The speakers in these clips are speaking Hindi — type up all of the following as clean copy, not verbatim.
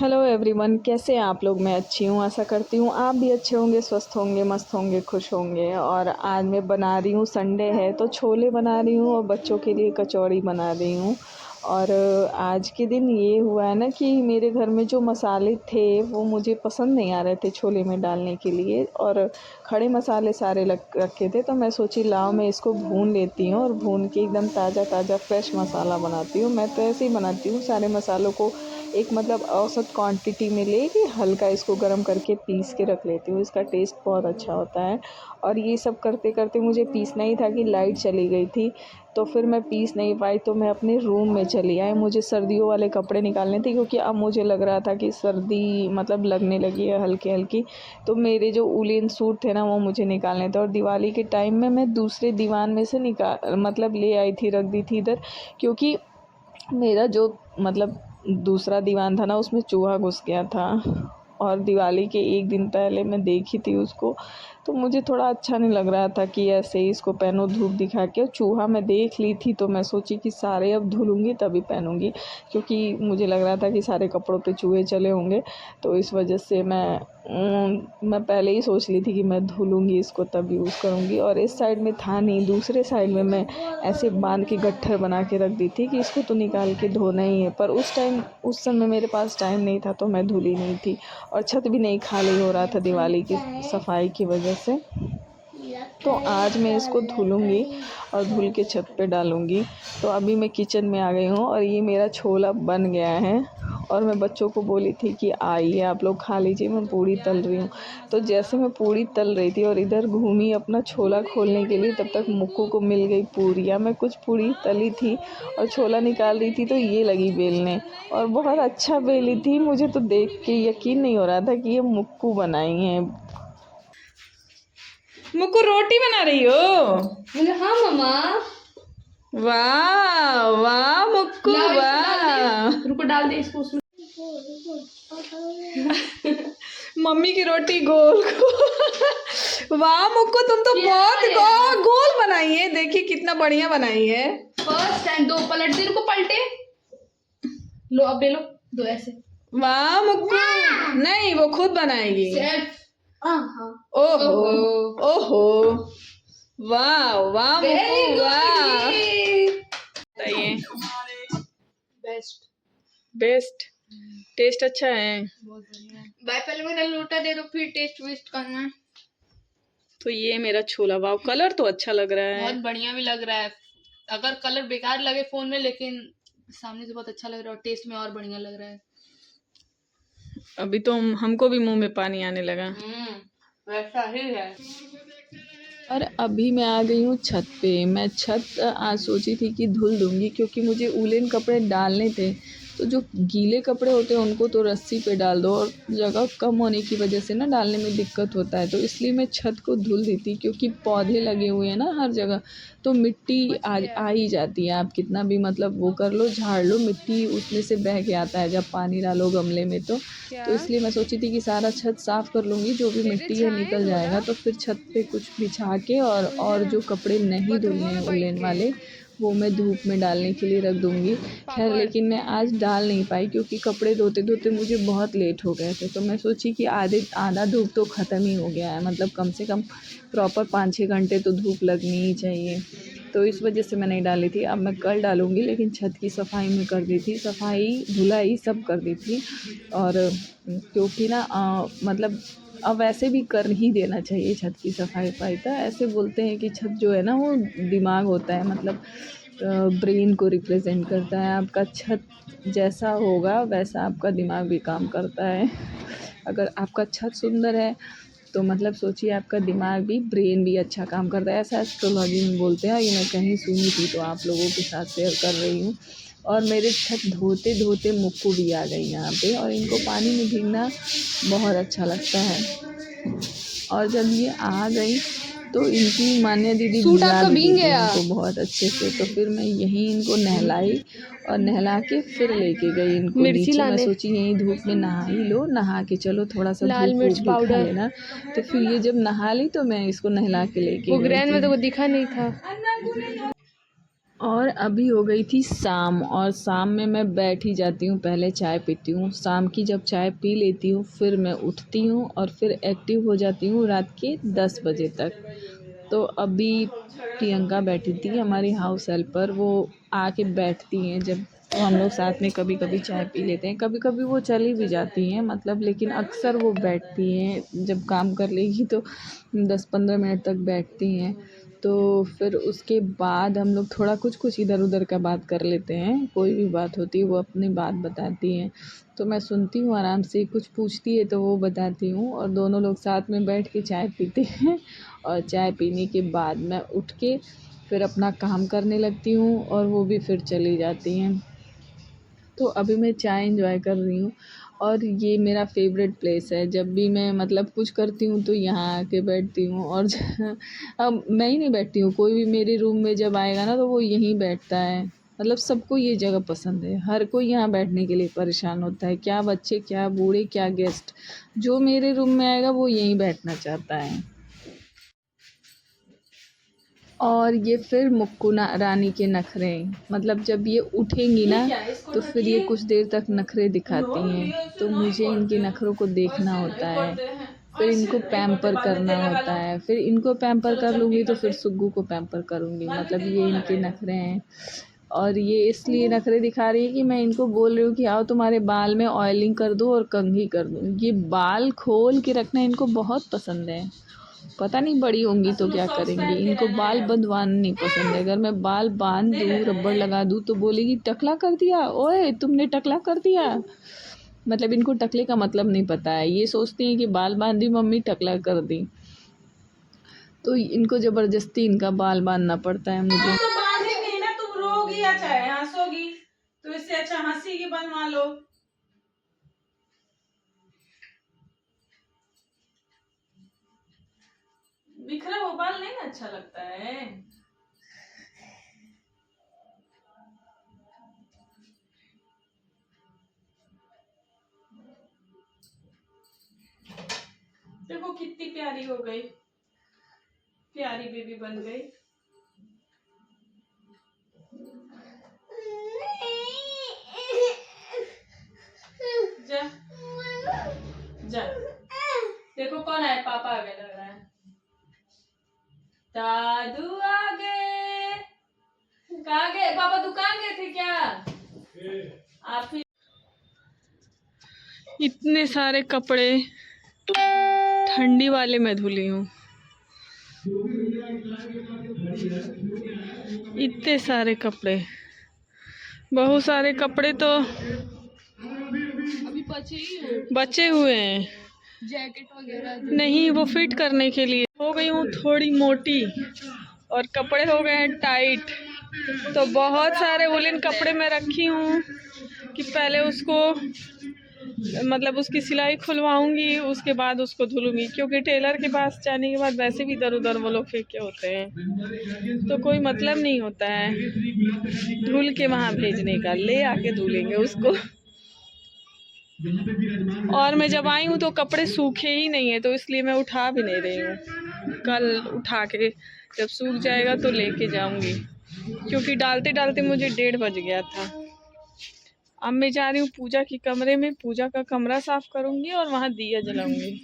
हेलो एवरीवन, कैसे हैं आप लोग। मैं अच्छी हूँ, आशा करती हूँ आप भी अच्छे होंगे, स्वस्थ होंगे, मस्त होंगे, खुश होंगे। और आज मैं बना रही हूँ, संडे है तो छोले बना रही हूँ और बच्चों के लिए कचौड़ी बना रही हूँ। और आज के दिन ये हुआ है ना कि मेरे घर में जो मसाले थे वो मुझे पसंद नहीं आ रहे थे छोले में डालने के लिए, और खड़े मसाले सारे रखे थे। तो मैं सोची लाओ मैं इसको भून लेती हूँ और भून के एकदम ताज़ा ताज़ा फ्रेश मसाला बनाती हूँ। मैं तो ऐसे ही बनाती हूँ, सारे मसालों को एक मतलब औसत क्वांटिटी में लेके हल्का इसको गर्म करके पीस के रख लेती हूँ। इसका टेस्ट बहुत अच्छा होता है। और ये सब करते करते मुझे पीसना ही था कि लाइट चली गई थी, तो फिर मैं पीस नहीं पाई। तो मैं अपने रूम में चली आई, मुझे सर्दियों वाले कपड़े निकालने थे क्योंकि अब मुझे लग रहा था कि सर्दी मतलब लगने लगी है हल्की हल्की। तो मेरे जो उलेन सूट थे ना वो मुझे निकालने थे। और दिवाली के टाइम में मैं दूसरे दीवान में से निकाल मतलब ले आई थी, रख दी थी इधर, क्योंकि मेरा जो मतलब दूसरा दीवान था ना उसमें चूहा घुस गया था। और दिवाली के एक दिन पहले मैं देखी थी उसको, तो मुझे थोड़ा अच्छा नहीं लग रहा था कि ऐसे ही इसको पहनो धूप दिखा के। चूहा मैं देख ली थी तो मैं सोची कि सारे अब धुलूँगी तभी पहनूँगी, क्योंकि मुझे लग रहा था कि सारे कपड़ों पे चूहे चले होंगे। तो इस वजह से मैं पहले ही सोच ली थी कि मैं धुलूँगी इसको तब यूज़ करूँगी। और इस साइड में था नहीं, दूसरे साइड में मैं ऐसे बांध के गट्ठर बना के रख दी थी कि इसको तो निकाल के धोना ही है। पर उस समय मेरे पास टाइम नहीं था तो मैं धुली नहीं थी। और छत भी नहीं खाली हो रहा था दिवाली की सफाई की वजह से। तो आज मैं इसको धुलूँगी और धुल के छत पे डालूँगी। तो अभी मैं किचन में आ गई हूँ और ये मेरा छोला बन गया है। और मैं बच्चों को बोली थी कि आइए आप लोग खा लीजिए, मैं पूड़ी तल रही हूँ। तो जैसे मैं पूड़ी तल रही थी और इधर घूमी अपना छोला खोलने के लिए, तब तक मुक्कू को मिल गई पूड़ियाँ। मैं कुछ पूड़ी तली थी और छोला निकाल रही थी तो ये लगी बेलने, और बहुत अच्छा बेली थी। मुझे तो देख के यकीन नहीं हो रहा था कि ये मुक्कू बनाई हैं। मुक्कू रोटी बना रही हो? बोले हाँ मम्मा। वाह वाह मुक्कू वाह। रुको डाल दे इसको उसमें। मम्मी की रोटी गोल गोल। वाह मुक्कू, तुम तो बहुत गोल बनाई है। देखिए कितना बढ़िया बनाई है। फर्स्ट टाइम दो पलट दे, रुको पलटे। लो अब ले लो दो ऐसे। वाह मुक्कू, नहीं वो खुद बनाएगी। ओहो ओहो, वाह वाह मुक्कू वाह। बताइए, बेस्ट बेस्ट टेस्ट अच्छा है। बहुत बढ़िया है भाई। पहले मेरा लोटा दे दो फिर टेस्ट वेस्ट करना। तो ये मेरा छोला, वाह कलर तो अच्छा लग रहा है। बहुत बढ़िया भी लग रहा है। अगर कलर बेकार लगे फोन में, लेकिन सामने से बहुत अच्छा लग रहा है और टेस्ट में और बढ़िया लग रहा है। अभी तो हमको भी मुंह में पानी आने लगा। वैसा ही है। और अभी मैं आ गई हूँ छत पे। मैं छत आज सोची थी कि धुल दूँगी क्योंकि मुझे उलेन कपड़े डालने थे। तो जो गीले कपड़े होते हैं उनको तो रस्सी पे डाल दो, और जगह कम होने की वजह से ना डालने में दिक्कत होता है। तो इसलिए मैं छत को धुल दी थी, क्योंकि पौधे लगे हुए हैं ना हर जगह, तो मिट्टी आ ही जाती है। आप कितना भी मतलब वो कर लो, झाड़ लो, मिट्टी उसमें से बह के आता है जब पानी डालो गमले में। तो इसलिए मैं सोची थी कि सारा छत साफ़ कर लूँगी, जो भी मिट्टी है निकल जाएगा। तो फिर छत पे कुछ बिछा के और जो कपड़े नहीं धुलने हैं उलेन वाले, वो मैं धूप में डालने के लिए रख दूँगी। खैर लेकिन मैं आज डाल नहीं पाई क्योंकि कपड़े धोते धोते मुझे बहुत लेट हो गए थे। तो मैं सोची कि आधा धूप तो ख़त्म ही हो गया है, मतलब कम से कम प्रॉपर 5-6 घंटे तो धूप लगनी ही चाहिए। तो इस वजह से मैं नहीं डाली थी। अब मैं कल डालूँगी, लेकिन छत की सफाई मैं कर दी थी, सफाई धुलाई सब कर दी थी। और क्योंकि ना मतलब अब वैसे भी कर ही देना चाहिए छत की सफाई। तो ऐसे बोलते हैं कि छत जो है ना वो दिमाग होता है, मतलब ब्रेन को रिप्रेजेंट करता है। आपका छत जैसा होगा वैसा आपका दिमाग भी काम करता है। अगर आपका छत सुंदर है तो मतलब सोचिए आपका दिमाग भी, ब्रेन भी अच्छा काम करता है, ऐसा एस्ट्रोलॉजी में बोलते हैं। ये मैं कहीं सुनी थी तो आप लोगों के साथ शेयर कर रही हूँ। और मेरे छत धोते धोते मुक्कू भी आ गई यहाँ पे, और इनको पानी में भीगना बहुत अच्छा लगता है। और जब ये आ गई तो इनकी मान्या दीदी भिगा भी दी थी इनको बहुत अच्छे से। तो फिर मैं यहीं इनको नहलाई और नहला के फिर लेके गई इनको नीचे। मैं सोची यहीं धूप में नहा ही लो, नहा के चलो थोड़ा सा लाल धूप मिर्च दिखा पाउडर। लेना। तो फिर ये जब नहा ली तो मैं इसको नहला के लेके वो गई ग्रैंड में थी। तो वो दिखा नहीं था। और अभी हो गई थी शाम, और शाम में मैं बैठ ही जाती हूँ, पहले चाय पीती हूँ। शाम की जब चाय पी लेती हूँ फिर मैं उठती हूँ और फिर एक्टिव हो जाती हूँ रात के 10 बजे तक। तो अभी प्रियंका बैठी थी हमारी हाउस हेल्पर, वो आके बैठती हैं जब, तो हम लोग साथ में कभी कभी चाय पी लेते हैं। कभी कभी वो चली भी जाती हैं मतलब, लेकिन अक्सर वो बैठती हैं। जब काम कर लेगी तो 10-15 मिनट तक बैठती हैं। तो फिर उसके बाद हम लोग थोड़ा कुछ कुछ इधर उधर का बात कर लेते हैं। कोई भी बात होती है वो अपनी बात बताती हैं, तो मैं सुनती हूँ आराम से। कुछ पूछती है तो वो बताती हूँ, और दोनों लोग साथ में बैठ के चाय पीते हैं। और चाय पीने के बाद मैं उठ के फिर अपना काम करने लगती हूँ, और वो भी फिर चली जाती हैं। तो अभी मैं चाय एंजॉय कर रही हूँ, और ये मेरा फेवरेट प्लेस है। जब भी मैं मतलब कुछ करती हूँ तो यहाँ आके बैठती हूँ। और अब मैं ही नहीं बैठती हूँ, कोई भी मेरे रूम में जब आएगा ना तो वो यहीं बैठता है। मतलब सबको ये जगह पसंद है, हर कोई यहाँ बैठने के लिए परेशान होता है, क्या बच्चे, क्या बूढ़े, क्या गेस्ट। जो मेरे रूम में आएगा वो यहीं बैठना चाहता है। और ये फिर मुक्कुना रानी के नखरे, मतलब जब ये उठेंगी ना तो फिर ये कुछ देर तक नखरे दिखाती हैं, तो मुझे इनके नखरों को देखना होता है। फिर इनको पैम्पर करना होता है, फिर इनको पैम्पर कर लूँगी तो फिर सुग्गू को पैम्पर करूँगी। मतलब ये इनके नखरे हैं। और ये इसलिए नखरे दिखा रही है कि मैं इनको बोल रही हूँ कि आओ तुम्हारे बाल में ऑयलिंग कर दूँ और कंघी कर दूँ। ये बाल खोल के रखना इनको बहुत पसंद है। पता नहीं बड़ी होंगी तो क्या करेंगी। इनको बाल बंधवाना नहीं पसंद है। अगर मैं बाल बांध दूँ, रबड़ लगा दूँ तो बोलेगी टकला कर दिया, ओए तुमने टकला कर दिया। मतलब इनको टकले का मतलब नहीं पता है, ये सोचती हैं कि बाल बांध दी मम्मी, टकला कर दी। तो इनको ज़बरदस्ती इनका बाल बांधना पड़ता है मुझे। तो बांधेंगे ना, तुम रोगी या चाहे हंसोगी, तो इससे अच्छा हंसी की बनवा लो। बिखरा हुआ बाल नहीं ना अच्छा लगता है। देखो कितनी प्यारी हो गई, प्यारी बेबी बन गई। जा जा, देखो कौन आए, पापा आ गए लग रहा है। दादू आ गए। कहाँ गए पापा, दुकान गए थे क्या? आप ही। इतने सारे कपड़े ठंडी वाले में धुली हूँ, इतने सारे कपड़े, बहुत सारे कपड़े तो अभी बचे हुए हैं। जैकेट वगैरह नहीं, वो फिट करने के लिए। हो गई हूँ थोड़ी मोटी और कपड़े हो गए हैं टाइट, तो बहुत सारे वुलन कपड़े मैं रखी हूँ कि पहले उसको मतलब उसकी सिलाई खुलवाऊंगी, उसके बाद उसको धुलूंगी। क्योंकि टेलर के पास जाने के बाद वैसे भी इधर उधर वो लोग फेंके होते हैं, तो कोई मतलब नहीं होता है धुल के वहाँ भेजने का। ले आके धुलेंगे उसको। और मैं जब आई हूँ तो कपड़े सूखे ही नहीं है, तो इसलिए मैं उठा भी नहीं रही हूँ। कल उठा के जब सूख जाएगा तो लेके जाऊंगी, क्योंकि डालते डालते मुझे 1:30 बज गया था। अब मैं जा रही हूँ पूजा के कमरे में, पूजा का कमरा साफ करूंगी और वहाँ दिया जलाऊंगी।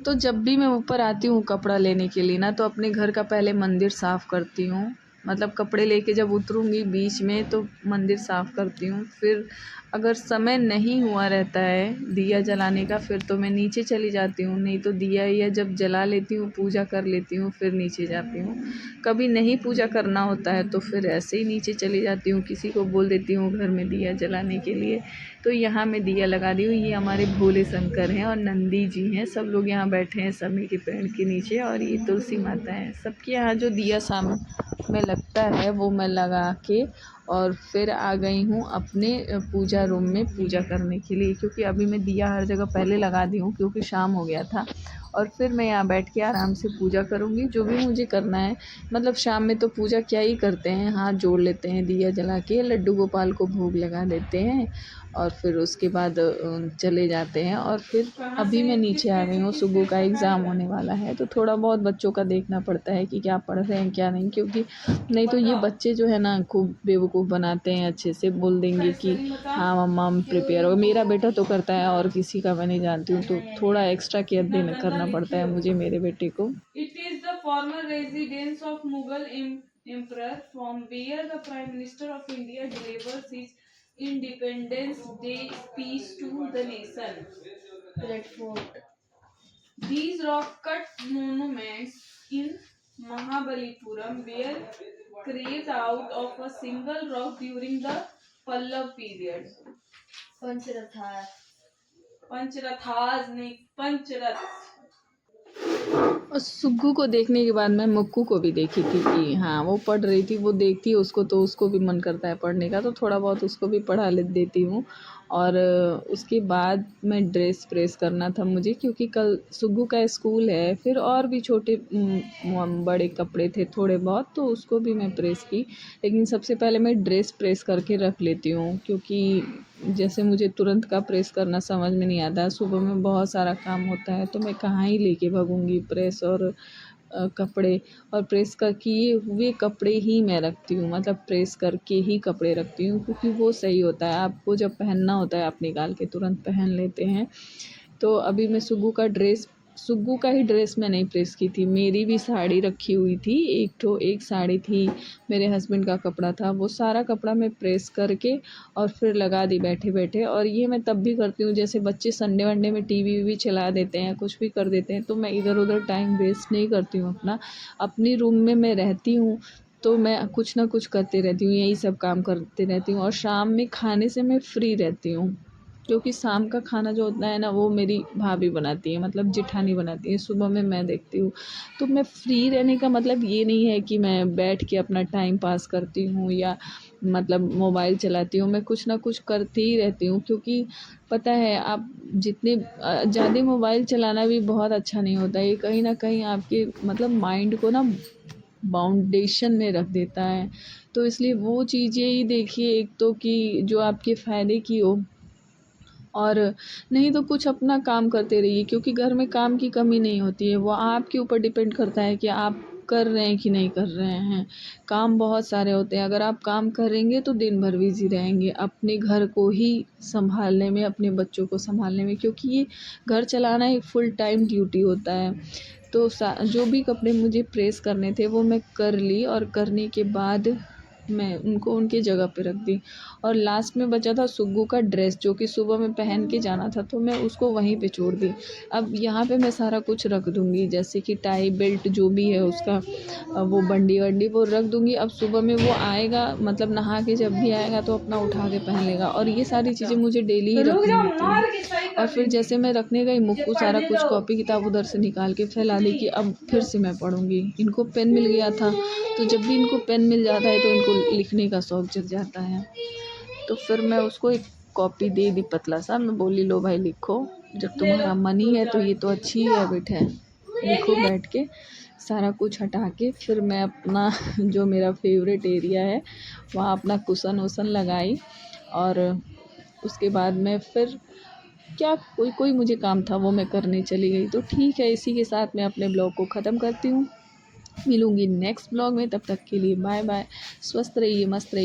तो जब भी मैं ऊपर आती हूँ कपड़ा लेने के लिए ना, तो अपने घर का पहले मंदिर साफ़ करती हूँ। मतलब कपड़े लेके जब उतरूँगी बीच में तो मंदिर साफ़ करती हूँ। फिर अगर समय नहीं हुआ रहता है दिया जलाने का, फिर तो मैं नीचे चली जाती हूँ। नहीं तो दिया या जब जला लेती हूँ, पूजा कर लेती हूँ, फिर नीचे जाती हूँ। कभी नहीं पूजा करना होता है तो फिर ऐसे ही नीचे चली जाती हूँ, किसी को बोल देती हूँ घर में दिया जलाने के लिए। तो यहाँ मैं दिया लगा दी हूँ। ये हमारे भोले शंकर हैं और नंदी जी हैं, सब लोग यहाँ बैठे हैं समी के पेड़ के नीचे। और ये तुलसी माता है। सबके यहाँ जो दिया सामने में लगता है वो मैं लगा के और फिर आ गई हूँ अपने पूजा रूम में पूजा करने के लिए। क्योंकि अभी मैं दिया हर जगह पहले लगा दी हूँ क्योंकि शाम हो गया था। और फिर मैं यहाँ बैठ के आराम से पूजा करूँगी जो भी मुझे करना है। मतलब शाम में तो पूजा क्या ही करते हैं, हाथ जोड़ लेते हैं दिया जला के, लड्डू गोपाल को भोग लगा देते हैं और फिर उसके बाद चले जाते हैं। और फिर अभी मैं नीचे आ गई हूँ, सुबह का एग्ज़ाम होने वाला है तो थोड़ा बहुत बच्चों का देखना पड़ता है कि क्या पढ़ रहे हैं क्या नहीं, क्योंकि नहीं तो ये बच्चे जो है ना खूब बेवकूफ़ बनाते हैं। अच्छे से बोल देंगे कि हाँ मम्मा हम प्रिपेयर हो। मेरा बेटा तो करता है और किसी का मैं नहीं जानती हूँ, तो थोड़ा एक्स्ट्रा केयर देना करना पड़ता है मुझे मेरे बेटे को। It is the former residence of Mughal emperor from where the Prime Minister of India delivers his Independence Day speech to the nation. Red Fort. These rock-cut monuments in Mahabalipuram were carved out of a single rock during the Pallav period. पंचरथास नहीं, पंचरथ। और सुग्गू को देखने के बाद मैं मुक्कू को भी देखी थी कि हाँ वो पढ़ रही थी, वो देखती है उसको तो उसको भी मन करता है पढ़ने का, तो थोड़ा बहुत उसको भी पढ़ा ले देती हूँ। और उसके बाद मैं ड्रेस प्रेस करना था मुझे, क्योंकि कल सुग्गू का स्कूल है। फिर और भी छोटे बड़े कपड़े थे थोड़े बहुत, तो उसको भी मैं प्रेस की। लेकिन सबसे पहले मैं ड्रेस प्रेस करके रख लेती हूँ, क्योंकि जैसे मुझे तुरंत का प्रेस करना समझ में नहीं आता है। सुबह में बहुत सारा काम होता है तो मैं कहाँ ही लेके भागूंगी प्रेस और कपड़े। और प्रेस कर किए हुए कपड़े ही मैं रखती हूँ, मतलब प्रेस करके ही कपड़े रखती हूँ, क्योंकि वो सही होता है। आपको जब पहनना होता है आप निकाल के तुरंत पहन लेते हैं। तो अभी मैं सुग्गू का ही ड्रेस मैं नहीं प्रेस की थी। मेरी भी साड़ी रखी हुई थी, एक साड़ी थी, मेरे हस्बैंड का कपड़ा था, वो सारा कपड़ा मैं प्रेस करके और फिर लगा दी बैठे बैठे। और ये मैं तब भी करती हूँ जैसे बच्चे संडे वनडे में टीवी वीवी चला देते हैं, कुछ भी कर देते हैं, तो मैं इधर उधर टाइम वेस्ट नहीं करती हूँ अपना। अपनी रूम में मैं रहती हूँ तो मैं कुछ ना कुछ करते रहती हूँ, यही सब काम करते रहती हूँ। और शाम में खाने से मैं फ्री रहती हूँ, क्योंकि शाम का खाना जो होता है ना वो मेरी भाभी बनाती है, मतलब जेठानी बनाती है। सुबह में मैं देखती हूँ। तो मैं फ्री रहने का मतलब ये नहीं है कि मैं बैठ के अपना टाइम पास करती हूँ या मतलब मोबाइल चलाती हूँ। मैं कुछ ना कुछ करती ही रहती हूँ, क्योंकि पता है आप जितने ज़्यादा मोबाइल चलाना भी बहुत अच्छा नहीं होता है। ये कहीं ना कहीं आपके मतलब माइंड को ना बाउंडेशन में रख देता है। तो इसलिए वो चीज़ें ही देखिए, एक तो कि जो आपके फ़ायदे की हो, और नहीं तो कुछ अपना काम करते रहिए, क्योंकि घर में काम की कमी नहीं होती है। वो आपके ऊपर डिपेंड करता है कि आप कर रहे हैं कि नहीं कर रहे हैं। काम बहुत सारे होते हैं, अगर आप काम करेंगे तो दिन भर बिज़ी रहेंगे अपने घर को ही संभालने में, अपने बच्चों को संभालने में, क्योंकि ये घर चलाना एक फुल टाइम ड्यूटी होता है। तो जो भी कपड़े मुझे प्रेस करने थे वो मैं कर ली, और करने के बाद मैं उनको उनके जगह पे रख दी। और लास्ट में बचा था सुग्गू का ड्रेस, जो कि सुबह में पहन के जाना था, तो मैं उसको वहीं पे छोड़ दी। अब यहाँ पे मैं सारा कुछ रख दूँगी, जैसे कि टाई बेल्ट जो भी है उसका वो बंडी वंडी वो रख दूँगी। अब सुबह में वो आएगा, मतलब नहा के जब भी आएगा तो अपना उठा के पहन लेगा। और ये सारी चीज़ें मुझे डेली ही रखनी होती हैं। और फिर जैसे मैं रखने गई, मुक्कू सारा कुछ कॉपी किताब उधर से निकाल के फैला दी कि अब फिर से मैं पढ़ूँगी। इनको पेन मिल गया था, तो जब भी इनको पेन मिल जाता है तो इनको लिखने का शौक जग जाता है। तो फिर मैं उसको एक कॉपी दे दी पतला सा, मैं बोली लो भाई लिखो, जब तुम्हारा मन ही है तो ये तो अच्छी हैबिट है, लिखो बैठ के। सारा कुछ हटा के फिर मैं अपना जो मेरा फेवरेट एरिया है वहाँ अपना कुशन वुसन लगाई। और उसके बाद मैं फिर क्या कोई मुझे काम था वो मैं करने चली गई। तो ठीक है, इसी के साथ मैं अपने ब्लॉग को ख़त्म करती हूँ। मिलूँगी नेक्स्ट ब्लॉग में, तब तक के लिए बाय बाय। स्वस्थ रहिए, मस्त रहिए।